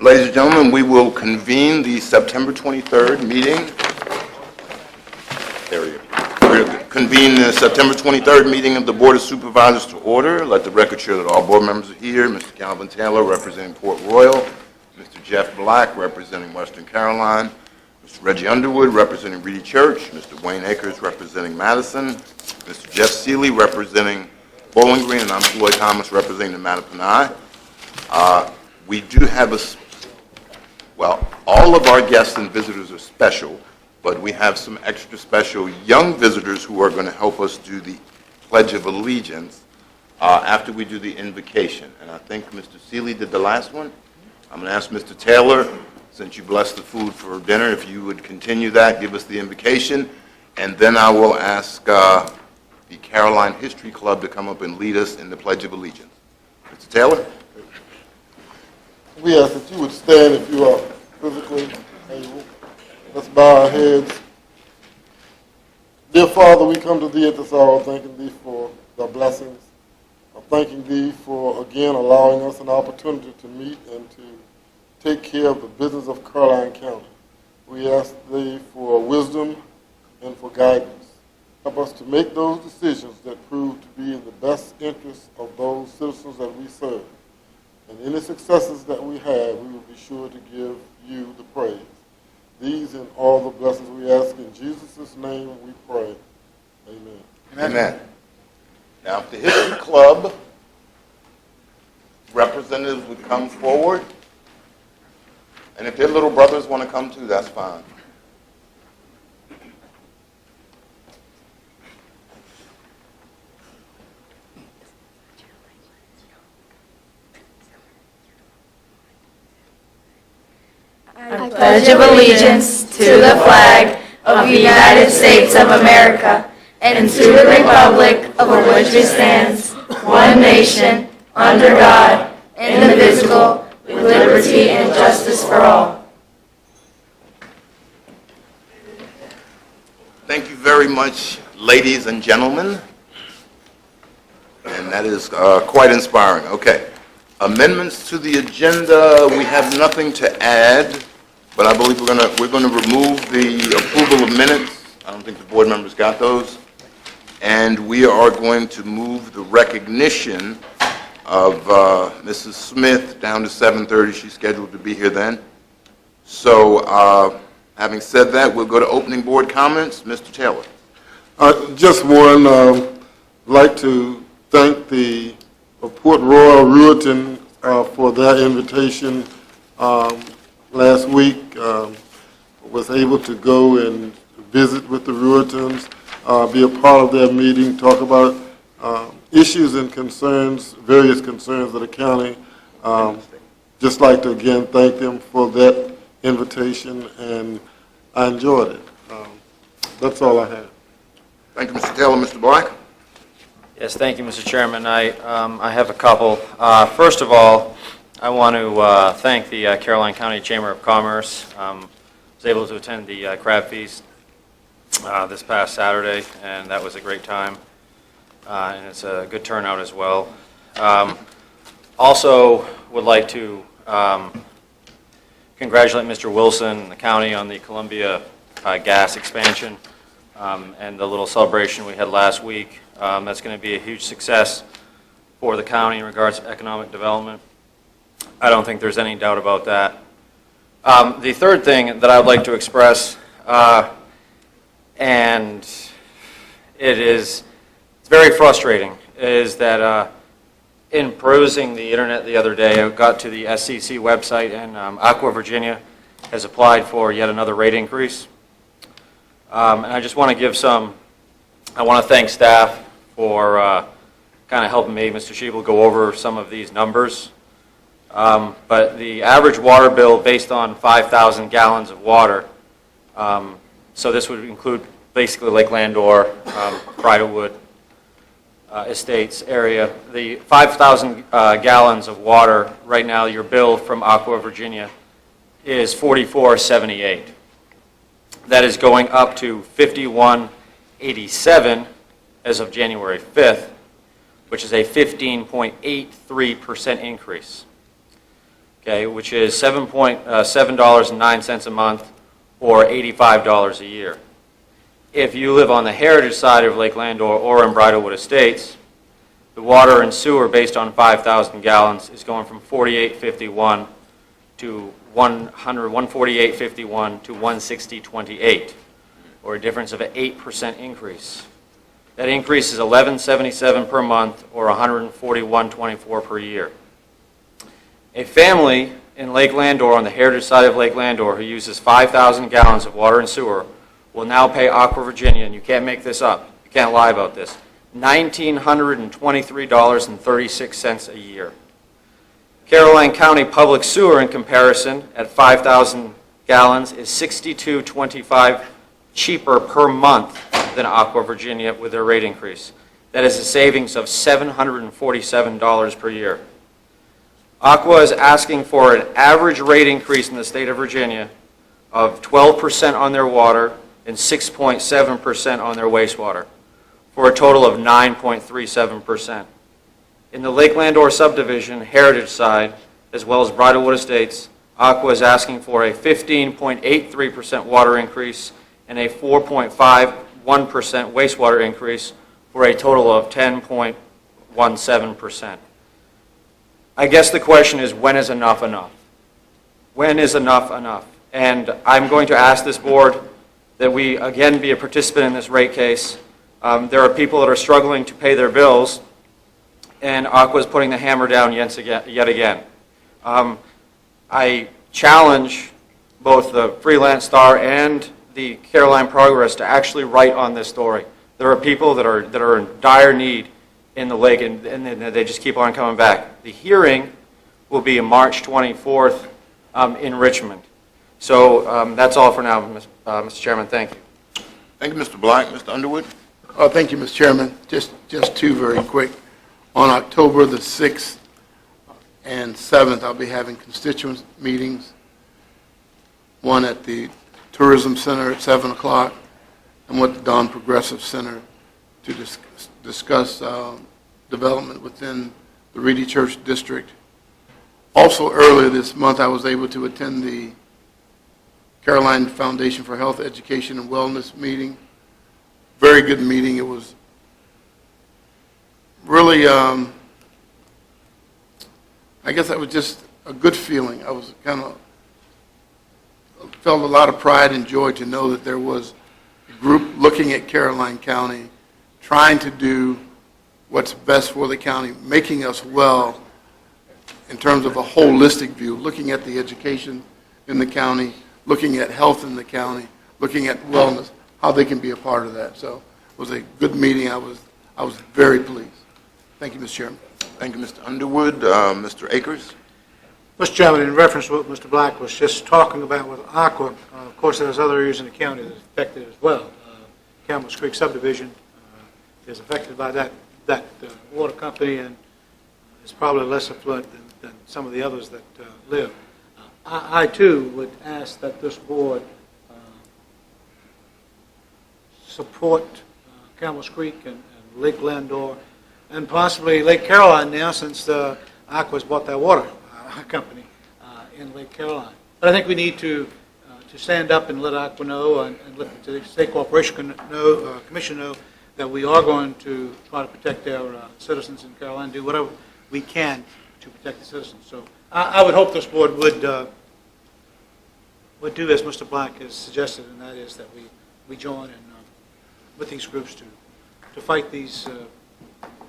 Ladies and gentlemen, we will convene the September 23rd meeting. There we go. We're going to convene the September 23rd meeting of the Board of Supervisors to order. Let the record show that all board members are here. Mr. Calvin Taylor, representing Port Royal. Mr. Jeff Black, representing Western Carolina. Mr. Reggie Underwood, representing Reedy Church. Mr. Wayne Akers, representing Madison. Mr. Jeff Seeley, representing Bowling Green. And I'm Floyd Thomas, representing the Mattaponi. We do have all of our guests and visitors are special, but we have some extra special young visitors who are going to help us do the Pledge of Allegiance after we do the invocation. And I think Mr. Seeley did the last one. I'm going to ask Mr. Taylor, since you blessed the food for dinner, if you would continue that, give us the invocation, and then I will ask the Caroline History Club to come up and lead us in the Pledge of Allegiance. Mr. Taylor? We ask that you would stand if you are physically able. Let's bow our heads. Dear Father, we come to Thee at this hour, thanking Thee for the blessings. Thanking Thee for, again, allowing us an opportunity to meet and to take care of the business of Caroline County. We ask Thee for wisdom and for guidance. Help us to make those decisions that prove to be in the best interest of those citizens that we serve. And any successes that we have, we will be sure to give You the praise. These and all the blessings we ask in Jesus' name we pray. Amen. Amen. Now, if the History Club representatives would come forward, and if their little brothers want to come too, that's fine. I pledge allegiance to the flag of the United States of America and to the republic for which it stands, one nation, under God, indivisible, with liberty and justice for all. Thank you very much, ladies and gentlemen. And that is quite inspiring. Okay. Amendments to the agenda, we have nothing to add, but I believe we're going to remove the approval of minutes. I don't think the board members got those. And we are going to move the recognition of Mrs. Smith down to 7:30. She's scheduled to be here then. So having said that, we'll go to opening board comments. Mr. Taylor. Just one, I'd like to thank the Port Royal Ruetan for their invitation last week. Was able to go and visit with the Ruetans, be a part of their meeting, talk about issues and concerns, various concerns of the county. Just like to again thank them for that invitation, and I enjoyed it. That's all I have. Thank you, Mr. Taylor. Mr. Black? Yes, thank you, Mr. Chairman. I have a couple. First of all, I want to thank the Caroline County Chamber of Commerce. I was able to attend the Crab Feast this past Saturday, and that was a great time. And it's a good turnout as well. Also would like to congratulate Mr. Wilson and the county on the Columbia gas expansion and the little celebration we had last week. That's going to be a huge success for the county in regards to economic development. I don't think there's any doubt about that. The third thing that I would like to express, and it's very frustrating, is that in perusing the internet the other day, I got to the SCC website, and Aqua Virginia has applied for yet another rate increase. And I just want to give I want to thank staff for kind of helping me, Mr. Schiebel, go over some of these numbers. But the average water bill based on 5,000 gallons of water, so this would include basically Lake Landor, Bridlewood Estates area. The 5,000 gallons of water, right now your bill from Aqua Virginia is $44.78. That is going up to $51.87 as of January 5th, which is a 15.83% increase. Okay, okay, which is $7.09 a month or $85 a year. If you live on the heritage side of Lake Landor or in Bridlewood Estates, the water and sewer based on 5,000 gallons is going from $48.51 to $148.51 to $160.28, or a difference of an 8% increase. That increase is $11.77 per month or $141.24 per year. A family in Lake Landor on the heritage side of Lake Landor who uses 5,000 gallons of water and sewer will now pay Aqua Virginia, and you can't make this up, you can't lie about this, $1,923.36 a year. Caroline County Public Sewer, in comparison, at 5,000 gallons, is $62.25 cheaper per month than Aqua Virginia with their rate increase. That is a savings of $747 per year. Aqua is asking for an average rate increase in the state of Virginia of 12% on their water and 6.7% on their wastewater, for a total of 9.37%. In the Lake Landor subdivision, heritage side, as well as Bridlewood Estates, Aqua is asking for a 15.83% water increase and a 4.51% wastewater increase, for a total of 10.17%. I guess the question is, when is enough enough? When is enough enough? And I'm going to ask this board that we again be a participant in this rate case. There are people that are struggling to pay their bills, and Aqua is putting the hammer down yet again. I challenge both the Freelance Star and the Caroline Progress to actually write on this story. There are people that are in dire need in the lake, and they just keep on coming back. The hearing will be March 24th in Richmond. So that's all for now, Mr. Chairman. Thank you. Thank you, Mr. Black. Mr. Underwood? Thank you, Mr. Chairman. Just two very quick. On October the 6th and 7th, I'll be having constituent meetings, one at the Tourism Center at 7 o'clock and one at the Don Progressive Center to discuss development within the Reedy Church District. Also, earlier this month, I was able to attend the Caroline Foundation for Health, Education, and Wellness meeting. Very good meeting. It was really, I guess that was just a good feeling. I was felt a lot of pride and joy to know that there was a group looking at Caroline County, trying to do what's best for the county, making us well in terms of a holistic view, looking at the education in the county, looking at health in the county, looking at wellness, how they can be a part of that. So it was a good meeting. I was very pleased. Thank you, Mr. Chairman. Thank you, Mr. Underwood. Mr. Akers? Mr. Chairman, in reference to what Mr. Black was just talking about with Aqua, of course, there's other areas in the county that are affected as well. Campbell's Creek subdivision is affected by that water company, and is probably less affluent than some of the others that live. I too would ask that this board support Campbell's Creek and Lake Landor, and possibly Lake Caroline now, since Aqua's bought that water company in Lake Caroline. But I think we need to stand up and let Aqua know, and let the State Corporation Commission know that we are going to try to protect our citizens in Caroline, do whatever we can to protect the citizens. So I would hope this board would do as Mr. Black has suggested, and that is that we join with these groups to fight these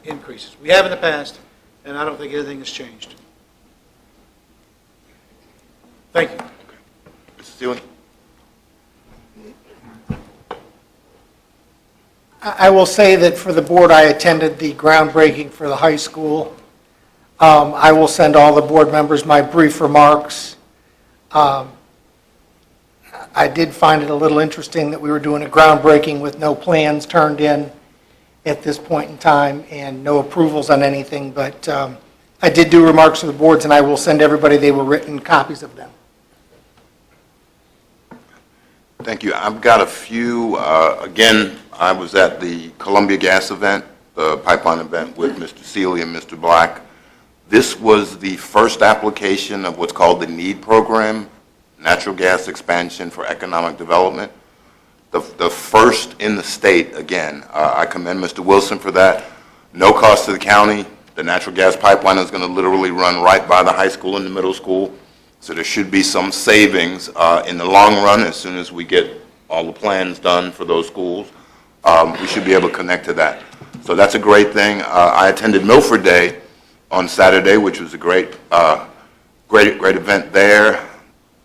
increases. We have in the past, and I don't think anything has changed. Thank you. Mr. Steele? I will say that for the board, I attended the groundbreaking for the high school. I will send all the board members my brief remarks. I did find it a little interesting that we were doing a groundbreaking with no plans turned in at this point in time and no approvals on anything, but I did do remarks to the boards, and I will send everybody, they were written copies of them. Thank you. I've got a few. Again, I was at the Columbia Gas event, the pipeline event with Mr. Seeley and Mr. Black. This was the first application of what's called the NEED program, Natural Gas Expansion for Economic Development. The first in the state, again. I commend Mr. Wilson for that. No cost to the county. The natural gas pipeline is going to literally run right by the high school and the middle school. So there should be some savings in the long run as soon as we get all the plans done for those schools. We should be able to connect to that. So that's a great thing. I attended Milford Day on Saturday, which was a great event there.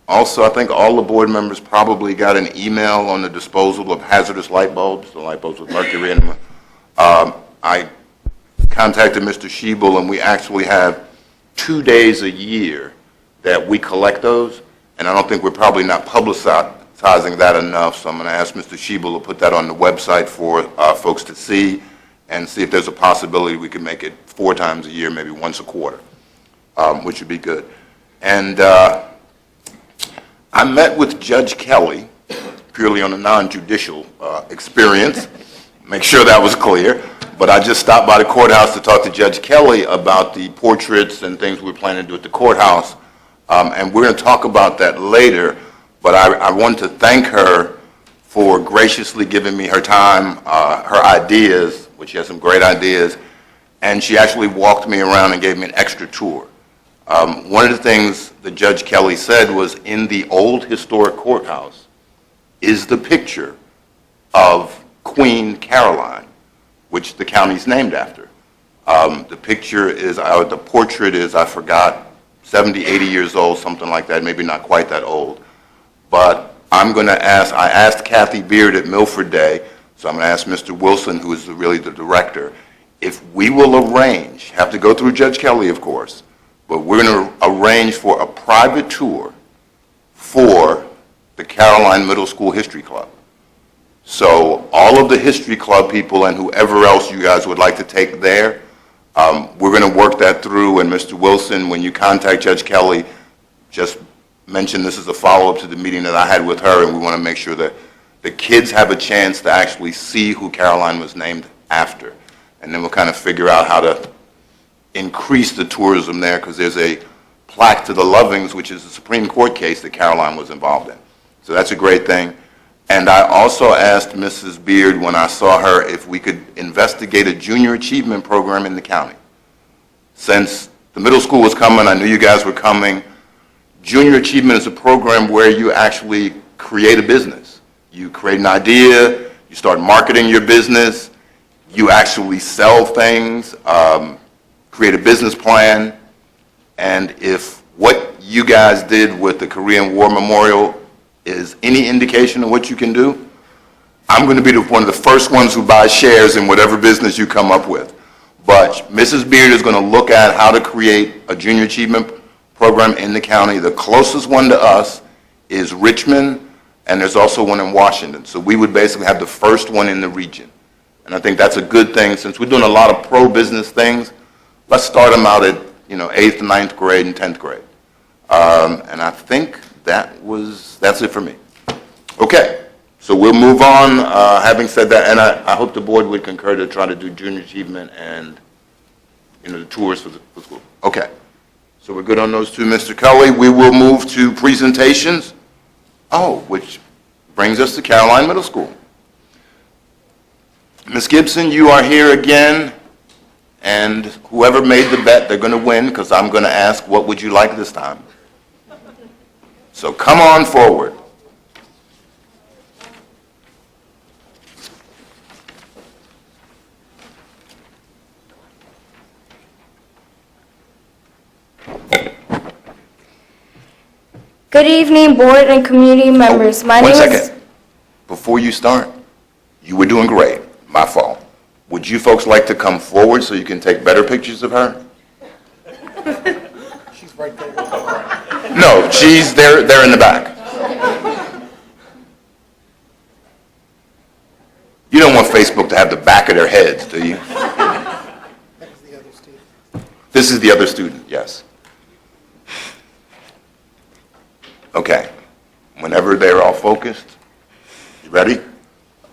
Also, I think all the board members probably got an email on the disposal of hazardous light bulbs, the light bulbs with mercury in them. I contacted Mr. Schiebel, and we actually have 2 days a year that we collect those, and I don't think we're probably not publicizing that enough, so I'm going to ask Mr. Schiebel to put that on the website for folks to see and see if there's a possibility we can make it 4 times a year, maybe once a quarter, which would be good. And I met with Judge Kelly, purely on a non-judicial experience, make sure that was clear, but I just stopped by the courthouse to talk to Judge Kelly about the portraits and things we're planning to do at the courthouse, and we're going to talk about that later, but I want to thank her for graciously giving me her time, her ideas, which she has some great ideas, and she actually walked me around and gave me an extra tour. One of the things that Judge Kelly said was in the old historic courthouse is the picture of Queen Caroline, which the county's named after. The picture is, the portrait is, I forgot, 70, 80 years old, something like that, maybe not quite that old. But I'm going to ask, I asked Kathy Beard at Milford Day, so I'm going to ask Mr. Wilson, who is really the director, if we will arrange, have to go through Judge Kelly, of course, but we're going to arrange for a private tour for the Caroline Middle School History Club. So all of the History Club people and whoever else you guys would like to take there, we're going to work that through. And Mr. Wilson, when you contact Judge Kelly, just mention this is a follow-up to the meeting that I had with her, and we want to make sure that the kids have a chance to actually see who Caroline was named after. And then we'll kind of figure out how to increase the tourism there, because there's a plaque to the Lovings, which is a Supreme Court case that Caroline was involved in. So that's a great thing. And I also asked Mrs. Beard when I saw her if we could investigate a junior achievement program in the county. Since the middle school was coming, I knew you guys were coming. Junior achievement is a program where you actually create a business. You create an idea, you start marketing your business, you actually sell things, create a business plan, and if what you guys did with the Korean War Memorial is any indication of what you can do, I'm going to be one of the first ones who buy shares in whatever business you come up with. But Mrs. Beard is going to look at how to create a junior achievement program in the county. The closest one to us is Richmond, and there's also one in Washington. So we would basically have the first one in the region. And I think that's a good thing. Since we're doing a lot of pro-business things, let's start them out at 8th, 9th grade, and 10th grade. And I think that's it for me. Okay, so we'll move on. Having said that, and I hope the board would concur to try to do junior achievement and the tours for the school. Okay, so we're good on those two, Mr. Kelly. We will move to presentations. Which brings us to Caroline Middle School. Ms. Gibson, you are here again, and whoever made the bet, they're going to win, because I'm going to ask, what would you like this time? So come on forward. Good evening, board and community members. My name One is... second. Before you start, you were doing great. My fault. Would you folks like to come forward so you can take better pictures of her? She's right there. No, she's there in the back. You don't want Facebook to have the back of their heads, do you? That was the other student. This is the other student, yes. Okay. Whenever they're all focused. You ready?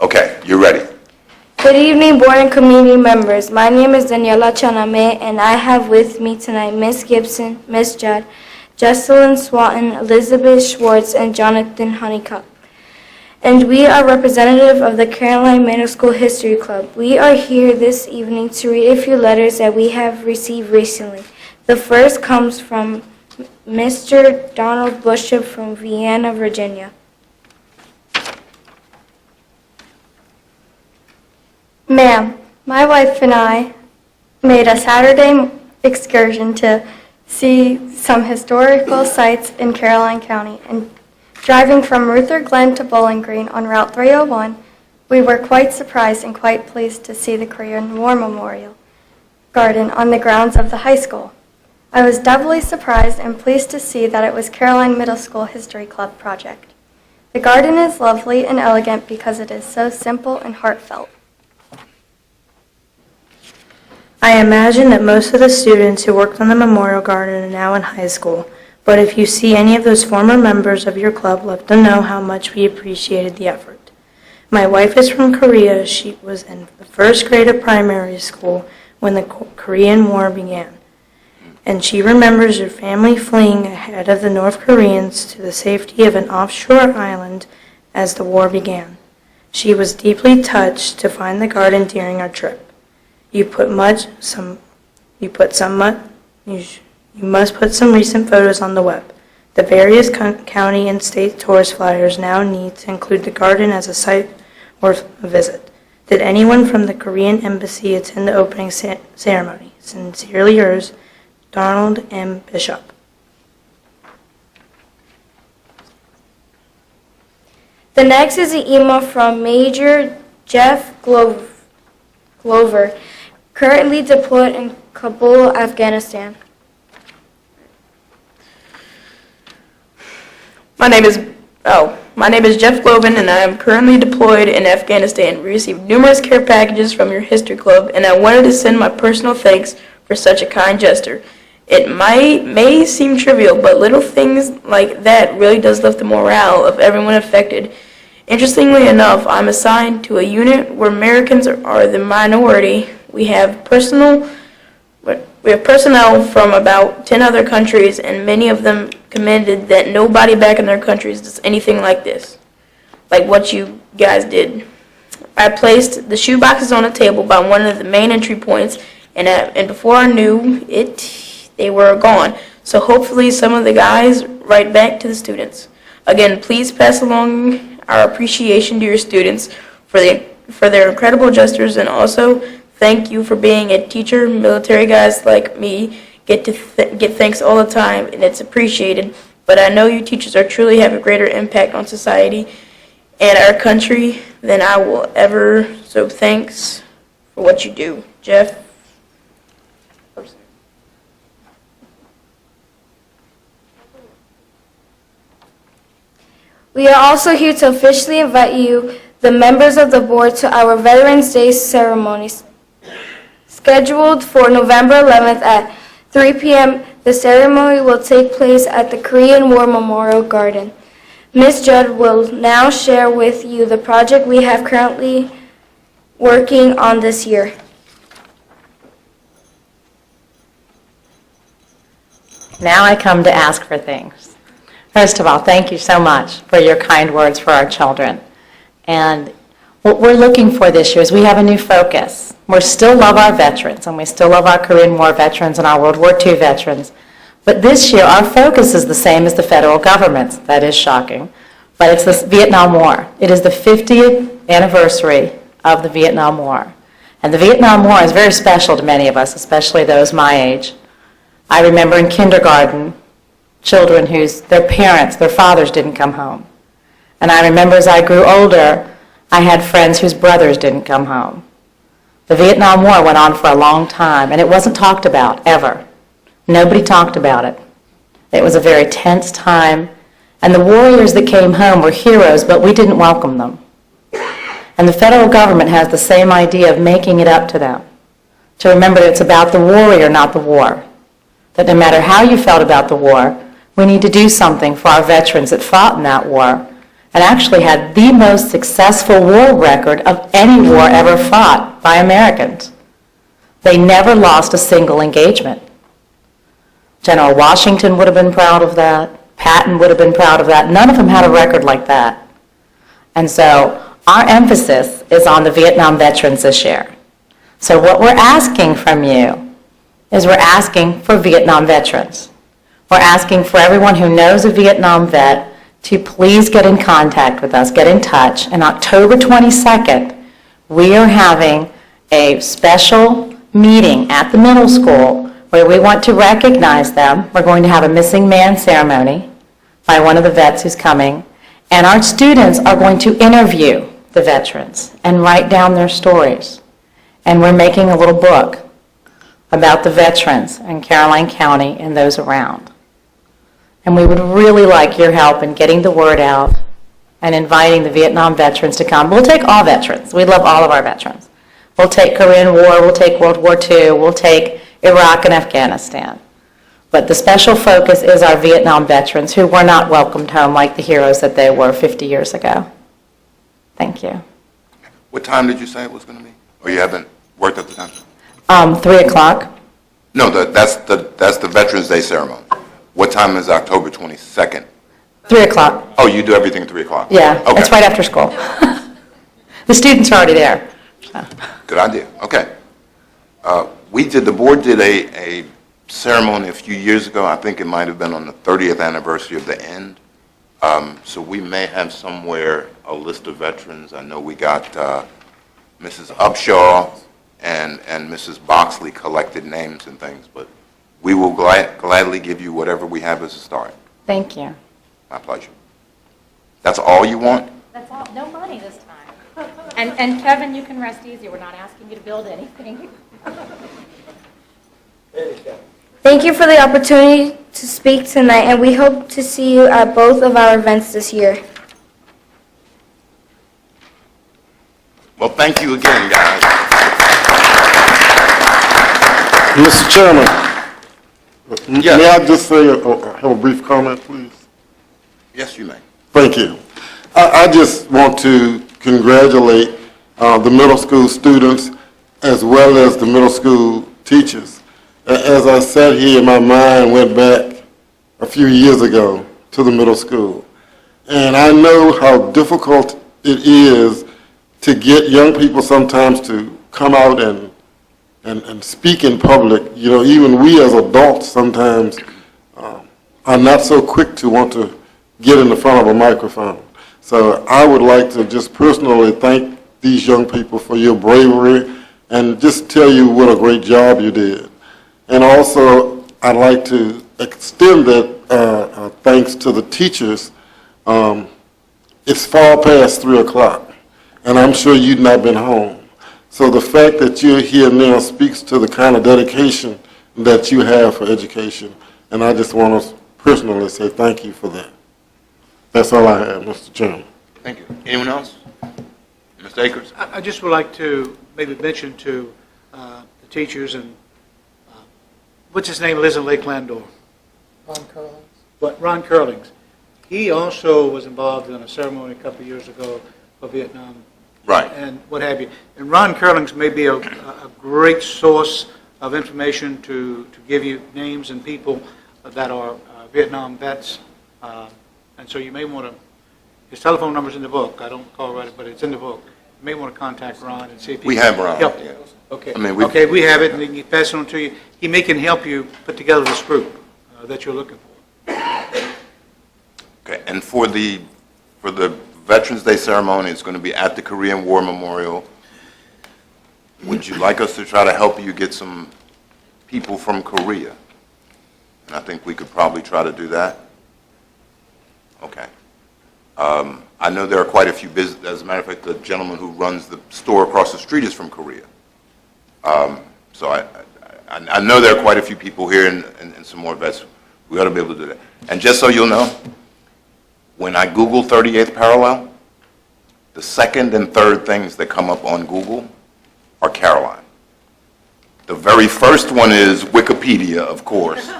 Okay, you're ready. Good evening, board and community members. My name is Daniela Chaname, and I have with me tonight Miss Gibson, Miss Judd, Jesselyn Swatton, Elizabeth Schwartz, and Jonathan Honeycutt. And we are representative of the Caroline Middle School History Club. We are here this evening to read a few letters that we have received recently. The first comes from Mr. Donald Bishop from Vienna, Virginia. Ma'am, my wife and I made a Saturday excursion to see some historical sites in Caroline County, and driving from Ruther Glen to Bowling Green on Route 301, we were quite surprised and quite pleased to see the Korean War Memorial Garden on the grounds of the high school. I was doubly surprised and pleased to see that it was Caroline Middle School History Club project. The garden is lovely and elegant because it is so simple and heartfelt. I imagine that most of the students who worked on the Memorial Garden are now in high school, but if you see any of those former members of your club, let them know how much we appreciated the effort. My wife is from Korea. She was in the first grade of primary school when the Korean War began, and she remembers her family fleeing ahead of the North Koreans to the safety of an offshore island as the war began. She was deeply touched to find the garden during our trip. You must put some recent photos on the web. The various county and state tourist flyers now need to include the garden as a site worth a visit. Did anyone from the Korean embassy attend the opening ceremony? Sincerely yours, Donald M. Bishop. The next is an email from Major Jeff Glover, currently deployed in Kabul, Afghanistan. My name is Jeff Glovin, and I am currently deployed in Afghanistan. We received numerous care packages from your history club, and I wanted to send my personal thanks for such a kind gesture. It may seem trivial, but little things like that really does lift the morale of everyone affected. Interestingly enough, I'm assigned to a unit where Americans are the minority. We have personnel from about 10 other countries, and many of them commended that nobody back in their countries does anything like this, like what you guys did. I placed the shoe boxes on a table by one of the main entry points, and before I knew it, they were gone. So hopefully some of the guys write back to the students. Again, please pass along our appreciation to your students for their incredible gestures, and also thank you for being a teacher. Military guys like me get thanks all the time, and it's appreciated. But I know you teachers are truly have a greater impact on society and our country than I will ever. So thanks for what you do, Jeff. We are also here to officially invite you, the members of the board, to our Veterans Day ceremonies. Scheduled for November 11th at 3 p.m., the ceremony will take place at the Korean War Memorial Garden. Ms. Judd will now share with you the project we have currently working on this year. Now I come to ask for things. First of all, thank you so much for your kind words for our children. And what we're looking for this year is we have a new focus. We still love our veterans, and we still love our Korean War veterans and our World War II veterans. But this year, our focus is the same as the federal government's. That is shocking. But it's the Vietnam War. It is the 50th anniversary of the Vietnam War. And the Vietnam War is very special to many of us, especially those my age. I remember in kindergarten, children their parents, their fathers didn't come home. And I remember as I grew older, I had friends whose brothers didn't come home. The Vietnam War went on for a long time, and it wasn't talked about, ever. Nobody talked about it. It was a very tense time, and the warriors that came home were heroes, but we didn't welcome them. And the federal government has the same idea of making it up to them, to remember that it's about the warrior, not the war. That no matter how you felt about the war, we need to do something for our veterans that fought in that war, and actually had the most successful war record of any war ever fought by Americans. They never lost a single engagement. General Washington would have been proud of that. Patton would have been proud of that. None of them had a record like that. And so our emphasis is on the Vietnam veterans this year. So what we're asking from you is we're asking for Vietnam veterans. We're asking for everyone who knows a Vietnam vet to please get in contact with us, get in touch. And October 22nd, we are having a special meeting at the middle school where we want to recognize them. We're going to have a missing man ceremony by one of the vets who's coming. And our students are going to interview the veterans and write down their stories. And we're making a little book about the veterans in Caroline County and those around. And we would really like your help in getting the word out and inviting the Vietnam veterans to come. We'll take all veterans. We love all of our veterans. We'll take Korean War, we'll take World War II, we'll take Iraq and Afghanistan. But the special focus is our Vietnam veterans who were not welcomed home like the heroes that they were 50 years ago. Thank you. What time did you say it was going to be? Or you haven't worked at the time? 3 o'clock. No, that's the Veterans Day ceremony. What time is October 22nd? 3 o'clock. Oh, you do everything 3 o'clock? Yeah, Okay. it's right after school. The students are already there. So. Good idea. Okay. The board did a ceremony a few years ago. I think it might have been on the 30th anniversary of the end. So we may have somewhere a list of veterans. I know we got Mrs. Upshaw and Mrs. Boxley collected names and things, but we will gladly give you whatever we have as a start. Thank you. My pleasure. That's all you want? That's all. No money this time. And Kevin, you can rest easy. We're not asking you to build anything. Thank you for the opportunity to speak tonight, and we hope to see you at both of our events this year. Well, thank you again, guys. Mr. Chairman, Yes. may I just say, have a brief comment, please? Yes, you may. Thank you. I just want to congratulate the middle school students as well as the middle school teachers. As I sat here, my mind went back a few years ago to the middle school. And I know how difficult it is to get young people sometimes to come out and speak in public. You know, even we as adults sometimes are not so quick to want to get in the front of a microphone. So I would like to just personally thank these young people for your bravery and just tell you what a great job you did. And also, I'd like to extend that thanks to the teachers. It's far past 3 o'clock, and I'm sure you've not been home. So the fact that you're here now speaks to the kind of dedication that you have for education, and I just want to personally say thank you for that. That's all I have, Mr. Chairman. Thank you. Anyone else? Mr. Akers? I just would like to maybe mention to the teachers and what's his name lives in Lake Landor? Ron Curlings. But Ron Curlings. He also was involved in a ceremony a couple of years ago for Vietnam Right. and what have you. And Ron Curlings may be a great source of information to give you names and people that are Vietnam vets. And so you may want to, his telephone number's in the book. I don't recall right, but it's in the book. You may want to contact Ron and see if he We can have Ron, help yeah. you. Okay. I mean, we- Okay, we have it, and then you pass it on to you. He may can help you put together this group that you're looking for. Okay, and for the Veterans Day ceremony, it's going to be at the Korean War Memorial. Would you like us to try to help you get some people from Korea? And I think we could probably try to do that. Okay. I know there are quite a few businesses. As a matter of fact, the gentleman who runs the store across the street is from Korea. So I know there are quite a few people here and some more vets. We ought to be able to do that. And just so you'll know, when I Google 38th parallel, the second and third things that come up on Google are Caroline. The very first one is Wikipedia, of course,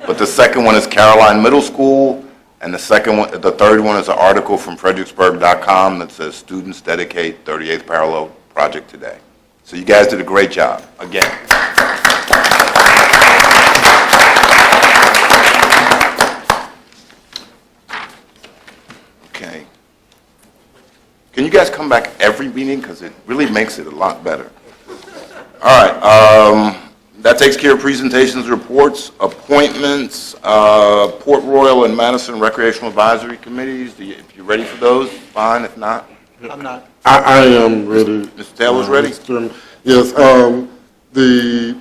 but the second one is Caroline Middle School, And the third one is an article from Fredericksburg.com that says students dedicate 38th parallel project today. So you guys did a great job, again. Okay. Can you guys come back every meeting? Because it really makes it a lot better. All right. That takes care of presentations, reports, appointments, Port Royal and Madison Recreational Advisory Committees. If you're ready for those, fine. If not, I'm not. I am ready. Mr. Taylor's ready? Mr. Chairman. Yes, the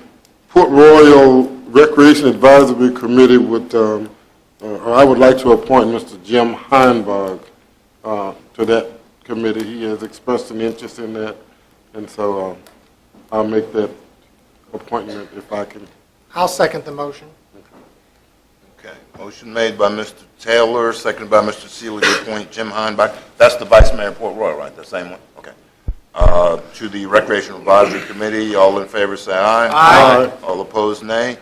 Port Royal Recreation Advisory Committee would, I would like to appoint Mr. Jim Heinberg to that committee. He has expressed an interest in that, and so I'll make that appointment if I can. I'll second the motion. Okay. Motion made by Mr. Taylor, seconded by Mr. Seeley to appoint Jim Heinbach. That's the Vice Mayor of Port Royal, right? The same one? Okay. To the Recreational Advisory Committee, all in favor say aye. Aye. All opposed, nay.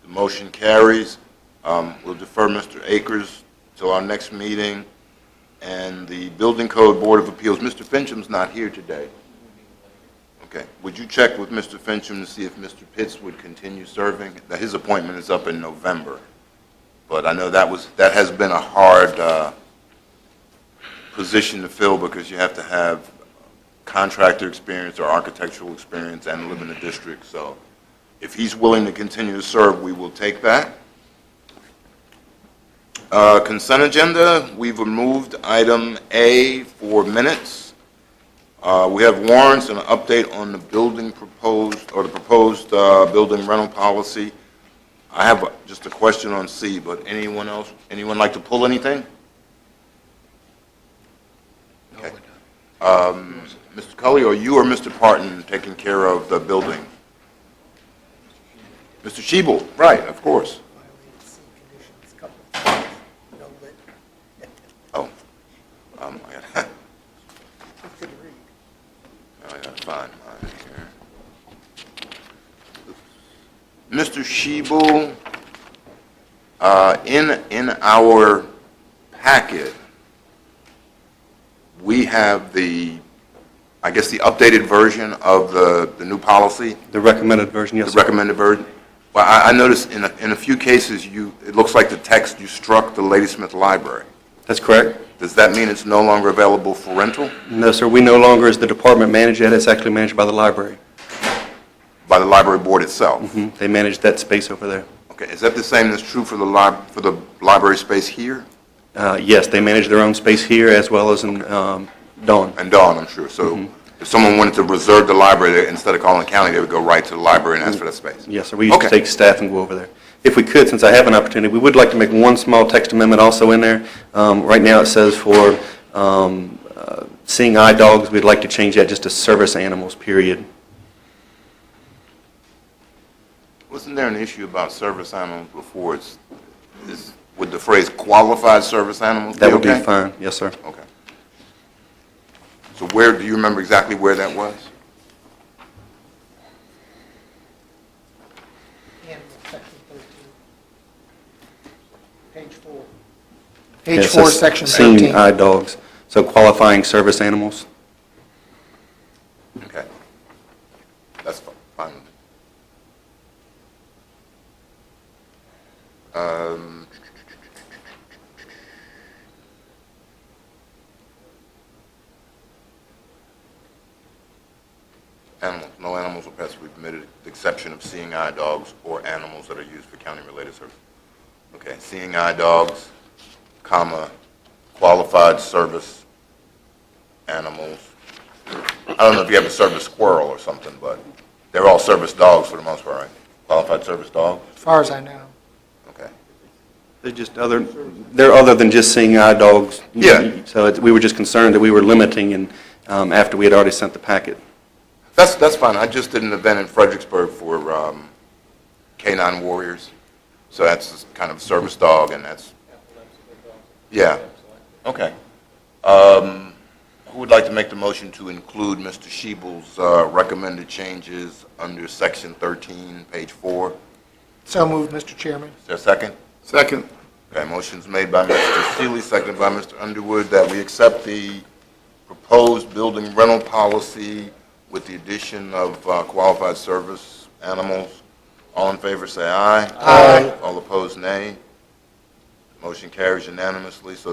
The motion carries. We'll defer Mr. Akers till our next meeting. And the Building Code Board of Appeals, Mr. Fincham's not here today. Okay. Would you check with Mr. Fincham to see if Mr. Pitts would continue serving? Now, his appointment is up in November. But I know that has been a hard position to fill because you have to have contractor experience or architectural experience and live in the district. So if he's willing to continue to serve, we will take that. Consent agenda, we've removed item A for minutes. We have warrants and an update on the proposed building rental policy. I have just a question on C, but anyone like to pull anything? Okay. Mr. Cully, are you or Mr. Parton taking care of the building? Mr. Shebel, right, of course. Oh. I gotta find mine here. Mr. Shebel, in our packet, we have the updated version of the new policy. The recommended version, yes, The sir. recommended version. Well, I noticed in a few cases, it looks like the text, you struck the Ladysmith Library. That's correct. Does that mean it's no longer available for rental? No, sir, we no longer, as the department, manage that. It's actually managed by the library. By the library board itself? They manage that space over there. Okay, is that the same that's true for the library space here? Yes, they manage their own space here as well as in Dawn. And Dawn, I'm sure. So if someone wanted to reserve the library, instead of calling the county, they would go right to the library and ask for that space? Yes, sir, we used to Okay. take staff and go over there. If we could, since I have an opportunity, we would like to make one small text amendment also in there. Right now it says for seeing eye dogs, we'd like to change that just to service animals, period. Wasn't there an issue about service animals before? Would the phrase qualified service animals be That would be okay? fine, yes, sir. Okay. So do you remember exactly where that was? Page 4. Page Yes, 4, it's section Seeing 13. eye dogs, so qualifying service animals. Okay. That's fine. Animals, no animals or pets will be permitted, with the exception of seeing eye dogs or animals that are used for county-related service. Okay, seeing eye dogs, comma, qualified service animals. I don't know if you have a service squirrel or something, but they're all service dogs for the most part, right? Qualified service dogs? As far as I know. Okay. They're other than just seeing eye dogs. Yeah. So we were just concerned that we were limiting, and after we had already sent the packet. That's fine. I just did an event in Fredericksburg for Canine Warriors. So that's kind of a service dog, and that's, yeah. Okay. Who would like to make the motion to include Mr. Shebel's recommended changes under section 13, page 4? So moved, Mr. Chairman. Is there a second? Second. Okay, motion's made by Mr. Seeley, seconded by Mr. Underwood, that we accept the proposed building rental policy with the addition of qualified service animals. All in favor, say aye. Aye. All opposed, nay. Motion carries unanimously. So